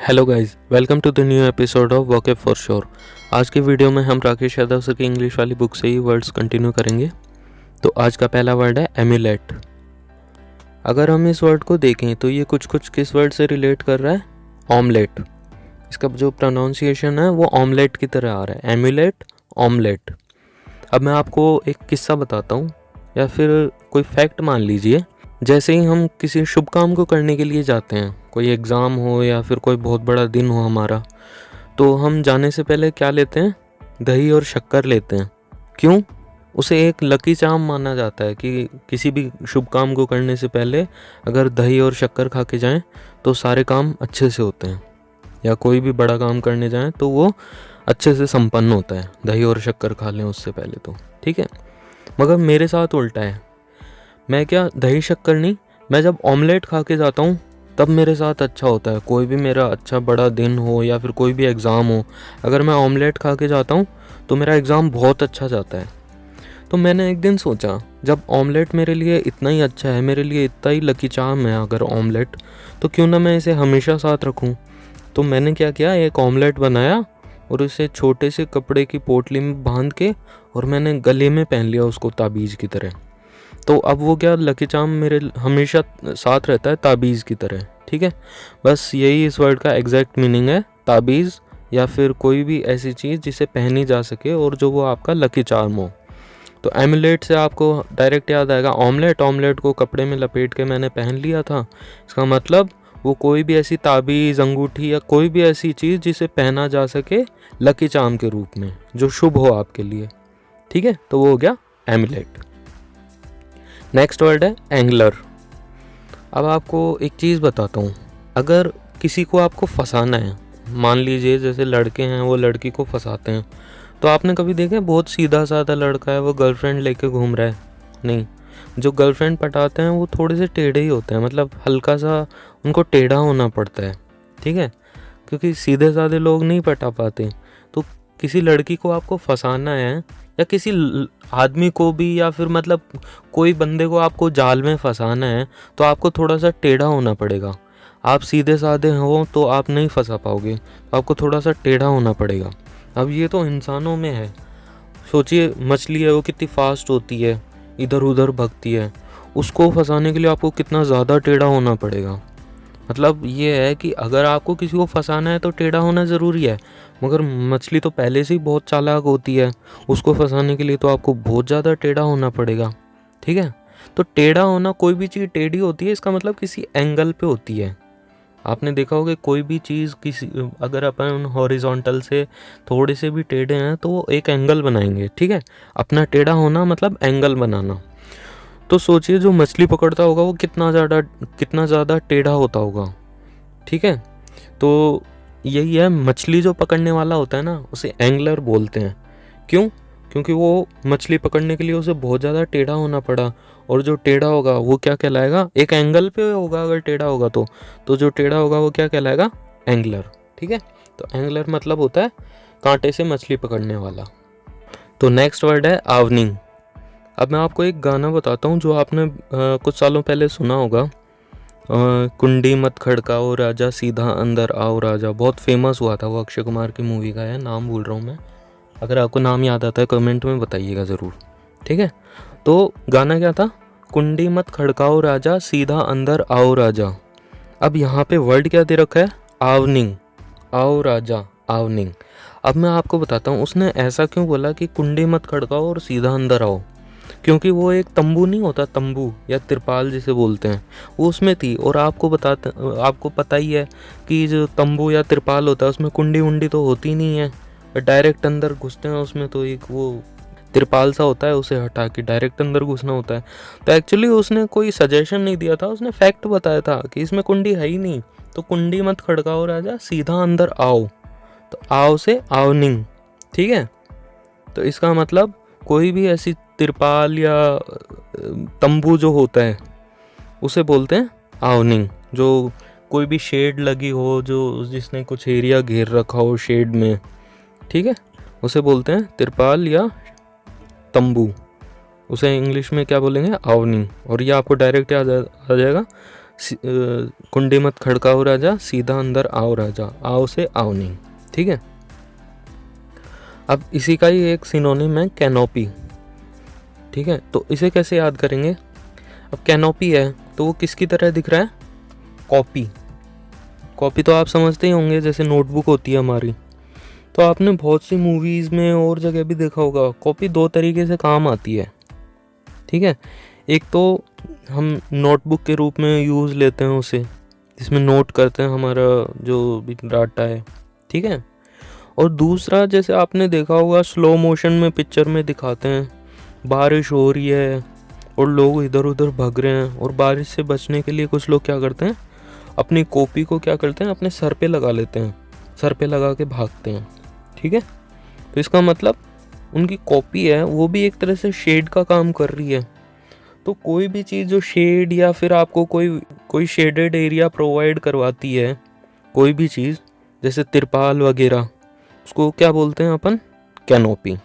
Hello guys, welcome to the new episode of vocab for sure. आज की video में हम राकेश यादव सर की इंग्लिश वाली बुक से ही वर्ड्स कंटिन्यू करेंगे। तो आज का पहला वर्ड है एम्यूलेट। अगर हम इस वर्ड को देखें तो ये कुछ कुछ किस वर्ड से रिलेट कर रहा है? ऑमलेट। इसका जो प्रोनाउंसिएशन है वो ऑमलेट की तरह आ रहा है, एम्यूलेट, ऑमलेट। अब मैं आपको एक किस्सा बताता हूँ या फिर कोई फैक्ट मान लीजिए। जैसे ही हम किसी शुभ काम को करने के लिए जाते हैं, कोई एग्ज़ाम हो या फिर कोई बहुत बड़ा दिन हो हमारा, तो हम जाने से पहले क्या लेते हैं? दही और शक्कर लेते हैं। क्यों? उसे एक लकी चार्म माना जाता है कि किसी भी शुभ काम को करने से पहले अगर दही और शक्कर खा के जाएं तो सारे काम अच्छे से होते हैं, या कोई भी बड़ा काम करने जाएं तो वो अच्छे से संपन्न होता है, दही और शक्कर खा लें उससे पहले तो। ठीक है, मगर मेरे साथ उल्टा है। मैं क्या दही शक्कर नहीं, मैं जब ऑमलेट खा के जाता हूँ तब मेरे साथ अच्छा होता है। कोई भी मेरा अच्छा बड़ा दिन हो या फिर कोई भी एग्ज़ाम हो, अगर मैं ऑमलेट खा के जाता हूँ तो मेरा एग्ज़ाम बहुत अच्छा जाता है। तो मैंने एक दिन सोचा, जब ऑमलेट मेरे लिए इतना ही अच्छा है, मेरे लिए इतना ही लकी चार्म है अगर ऑमलेट, तो क्यों ना मैं इसे हमेशा साथ रखूँ। तो मैंने क्या किया, एक ऑमलेट बनाया और उसे छोटे से कपड़े की पोटली में बांध के और मैंने गले में पहन लिया उसको ताबीज़ की तरह। तो अब वो क्या, लकी चार्म मेरे हमेशा साथ रहता है ताबीज़ की तरह। ठीक है, बस यही इस वर्ड का एग्जैक्ट मीनिंग है, ताबीज़ या फिर कोई भी ऐसी चीज़ जिसे पहनी जा सके और जो वो आपका लकी चार्म हो। तो एमुलेट से आपको डायरेक्ट याद आएगा ऑमलेट। ऑमलेट को कपड़े में लपेट के मैंने पहन लिया था, इसका मतलब वो कोई भी ऐसी ताबीज़, अंगूठी या कोई भी ऐसी चीज़ जिसे पहना जा सके लकी चार्म के रूप में, जो शुभ हो आपके लिए। ठीक है, तो वो हो गया एमुलेट। नेक्स्ट वर्ड है एंगलर। अब आपको एक चीज़ बताता हूँ, अगर किसी को आपको फंसाना है, मान लीजिए जैसे लड़के हैं वो लड़की को फंसाते हैं, तो आपने कभी देखा है बहुत सीधा साधा लड़का है वो गर्लफ्रेंड लेके घूम रहा है? नहीं, जो गर्लफ्रेंड पटाते हैं वो थोड़े से टेढ़े ही होते हैं, मतलब हल्का सा उनको टेढ़ा होना पड़ता है। ठीक है, क्योंकि सीधे साधे लोग नहीं पटा पाते। तो किसी लड़की को आपको फंसाना है या किसी आदमी को भी, या फिर मतलब कोई बंदे को आपको जाल में फंसाना है, तो आपको थोड़ा सा टेढ़ा होना पड़ेगा। आप सीधे साधे हो तो आप नहीं फंसा पाओगे, तो आपको थोड़ा सा टेढ़ा होना पड़ेगा। अब ये तो इंसानों में है। सोचिए, मछली है वो कितनी फास्ट होती है, इधर उधर भगती है, उसको फंसाने के लिए आपको कितना ज़्यादा टेढ़ा होना पड़ेगा। मतलब ये है कि अगर आपको किसी को फंसाना है तो टेढ़ा होना ज़रूरी है, मगर मछली तो पहले से ही बहुत चालाक होती है, उसको फंसाने के लिए तो आपको बहुत ज़्यादा टेढ़ा होना पड़ेगा। ठीक है, तो टेढ़ा होना, कोई भी चीज़ टेढ़ी होती है इसका मतलब किसी एंगल पे होती है। आपने देखा होगा कोई भी चीज़ किसी, अगर अपन हॉरिजॉन्टल से थोड़े से भी टेढ़े हैं तो वो एक एंगल बनाएंगे। ठीक है, अपना टेढ़ा होना मतलब एंगल बनाना। तो सोचिए जो मछली पकड़ता होगा वो कितना ज़्यादा टेढ़ा होता होगा। ठीक है, तो यही है, मछली जो पकड़ने वाला होता है ना उसे एंगलर बोलते हैं। क्यों? क्योंकि वो मछली पकड़ने के लिए उसे बहुत ज़्यादा टेढ़ा होना पड़ा, और जो टेढ़ा होगा वो क्या कहलाएगा? एक एंगल पे होगा अगर टेढ़ा होगा तो जो टेढ़ा होगा वो क्या कहलाएगा? एंगलर। ठीक है, तो एंगलर मतलब होता है कांटे से मछली पकड़ने वाला। तो नेक्स्ट वर्ड है आवनिंग। अब मैं आपको एक गाना बताता हूँ जो आपने कुछ सालों पहले सुना होगा, कुंडी मत खड़काओ राजा सीधा अंदर आओ राजा। बहुत फेमस हुआ था, वो अक्षय कुमार की मूवी का है, नाम भूल रहा हूँ मैं। अगर आपको नाम याद आता है कमेंट में बताइएगा ज़रूर। ठीक है, तो गाना क्या था? कुंडी मत खड़काओ राजा सीधा अंदर आओ राजा। अब यहाँ पे वर्ड क्या दे रखा है? आवनिंग, आओ राजा, आवनिंग। अब मैं आपको बताता हूँ उसने ऐसा क्यों बोला कि कुंडी मत खड़काओ और सीधा अंदर आओ। क्योंकि वो एक तंबू नहीं होता, तंबू या तिरपाल जिसे बोलते हैं, वो उसमें थी। और आपको पता ही है कि जो तंबू या तिरपाल होता है उसमें कुंडी उंडी तो होती नहीं है, डायरेक्ट अंदर घुसते हैं उसमें। तो एक वो तिरपाल सा होता है, उसे हटा के डायरेक्ट अंदर घुसना होता है। तो एक्चुअली उसने कोई सजेशन नहीं दिया था, उसने फैक्ट बताया था कि इसमें कुंडी है ही नहीं, तो कुंडी मत खड़काओ राजा सीधा अंदर आओ। तो आओ से आवनिंग। ठीक है, तो इसका मतलब कोई भी ऐसी तिरपाल या तंबू जो होता है उसे बोलते हैं आवनिंग। जो कोई भी शेड लगी हो, जो जिसने कुछ एरिया घेर रखा हो शेड में, ठीक है, उसे बोलते हैं तिरपाल या तंबू। उसे इंग्लिश में क्या बोलेंगे? आवनिंग। और ये आपको डायरेक्ट याद आ जाएगा, कुंडी मत खड़काओ राजा, सीधा अंदर आओ राजा, आओ से आओ नहीं। ठीक है, अब इसी का ही एक सिनोनिम है कैनोपी। ठीक है, तो इसे कैसे याद करेंगे? अब कैनोपी है तो वो किसकी तरह दिख रहा है? कॉपी। कॉपी तो आप समझते ही होंगे, जैसे नोटबुक होती है हमारी। तो आपने बहुत सी मूवीज़ में और जगह भी देखा होगा, कॉपी दो तरीके से काम आती है। ठीक है, एक तो हम नोटबुक के रूप में यूज़ लेते हैं उसे, जिसमें नोट करते हैं हमारा जो भी डाटा है। ठीक है, और दूसरा जैसे आपने देखा होगा स्लो मोशन में पिक्चर में दिखाते हैं, बारिश हो रही है और लोग इधर उधर भाग रहे हैं, और बारिश से बचने के लिए कुछ लोग क्या करते हैं, अपनी कॉपी को क्या करते हैं, अपने सर पे लगा लेते हैं, सर पे लगा के भागते हैं। ठीक है, तो इसका मतलब उनकी कॉपी है वो भी एक तरह से शेड का काम कर रही है। तो कोई भी चीज़ जो शेड या फिर आपको कोई शेडेड एरिया प्रोवाइड करवाती है, कोई भी चीज़ जैसे तिरपाल वगैरह, उसको क्या बोलते हैं अपन? कैनोपी।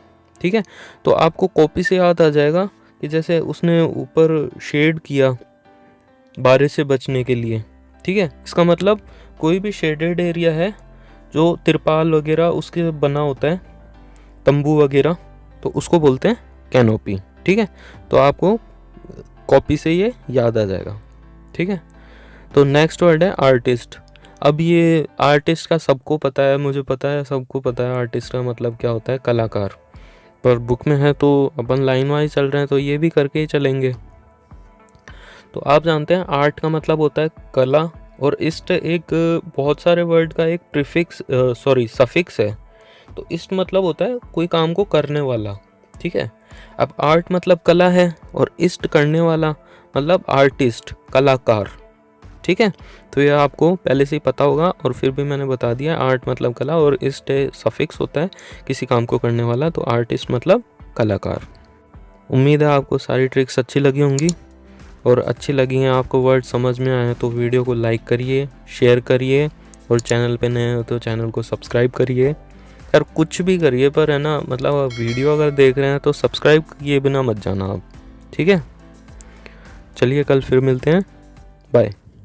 ठीक है, तो आपको कॉपी से याद आ जाएगा कि जैसे उसने ऊपर शेड किया बारिश से बचने के लिए। ठीक है, इसका मतलब कोई भी शेडेड एरिया है जो तिरपाल वगैरह उसके बना होता है, तंबू वगैरह, तो उसको बोलते हैं कैनोपी। ठीक है, तो आपको कॉपी से ये याद आ जाएगा। ठीक है, तो नेक्स्ट वर्ड है आर्टिस्ट। अब ये आर्टिस्ट का सबको पता है, मुझे पता है, सबको पता है आर्टिस्ट का मतलब क्या होता है, कलाकार। पर बुक में है तो अपन लाइन वाइज चल रहे हैं तो ये भी करके ही चलेंगे। तो आप जानते हैं आर्ट का मतलब होता है कला, और इस्ट एक बहुत सारे वर्ड का एक प्रीफिक्स सफिक्स है। तो इस्ट मतलब होता है कोई काम को करने वाला। ठीक है, अब आर्ट मतलब कला है और इस्ट करने वाला मतलब आर्टिस्ट, कलाकार। ठीक है, तो ये आपको पहले से ही पता होगा, और फिर भी मैंने बता दिया, आर्ट मतलब कला और इस्ट सफिक्स होता है किसी काम को करने वाला, तो आर्टिस्ट मतलब कलाकार। उम्मीद है आपको सारी ट्रिक्स अच्छी लगी होंगी, और अच्छी लगी हैं, आपको वर्ड समझ में आए तो वीडियो को लाइक करिए, शेयर करिए, और चैनल पे नए हो तो चैनल को सब्सक्राइब करिए। यार कुछ भी करिए, पर है ना, मतलब वीडियो अगर देख रहे हैं तो सब्सक्राइब किए बिना मत जाना आप। ठीक है, चलिए कल फिर मिलते हैं, बाय।